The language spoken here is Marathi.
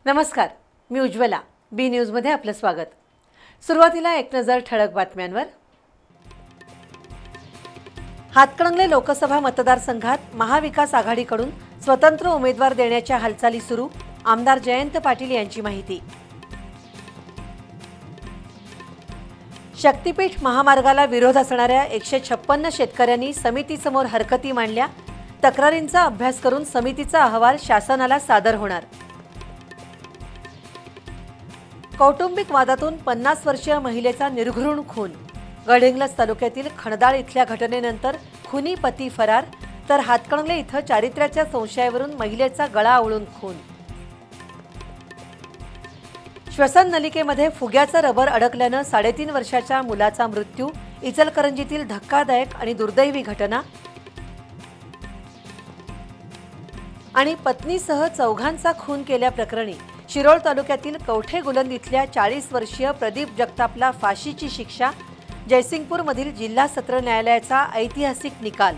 नमस्कार, मी उज्ज्वला. बी न्यूजमध्ये आपलं स्वागत. सुरुवातीला एक नजर ठळक बातम्यांवर. हातकणंगले लोकसभा मतदारसंघात महाविकास आघाडीकडून स्वतंत्र उमेदवार देण्याच्या हालचाली सुरू. आमदार जयंत पाटील यांची माहिती. शक्तीपीठ महामार्गाला विरोध असणाऱ्या 156 शेतकऱ्यांनी समितीसमोर हरकती मांडल्या. तक्रारींचा अभ्यास करून समितीचा अहवाल शासनाला सादर होणार. कौटुंबिक वादातून 50 वर्षीय महिलेचा निर्घृण खून. गडहिंग्लज तालुक्यातील खणदाळ इथल्या घटनेनंतर खुनी पती फरार, तर हातकणंगले इथं चारित्र्याच्या संशयावरून महिलेचा गळा आवळून खून. श्वसन नलिकेमध्ये फुग्याचं रबर अडकल्यानं 3.5 वर्षाच्या मुलाचा मृत्यू. इचलकरंजीतील धक्कादायक आणि दुर्दैवी घटना. आणि पत्नीसह चौघांचा खून केल्याप्रकरणी शिरोळ तालुक्यातील कवठे गुलंद इथल्या 40 वर्षीय प्रदीप जगतापला फाशीची शिक्षा. जयसिंगपूरमधील जिल्हा सत्र न्यायालयाचा ऐतिहासिक निकाल.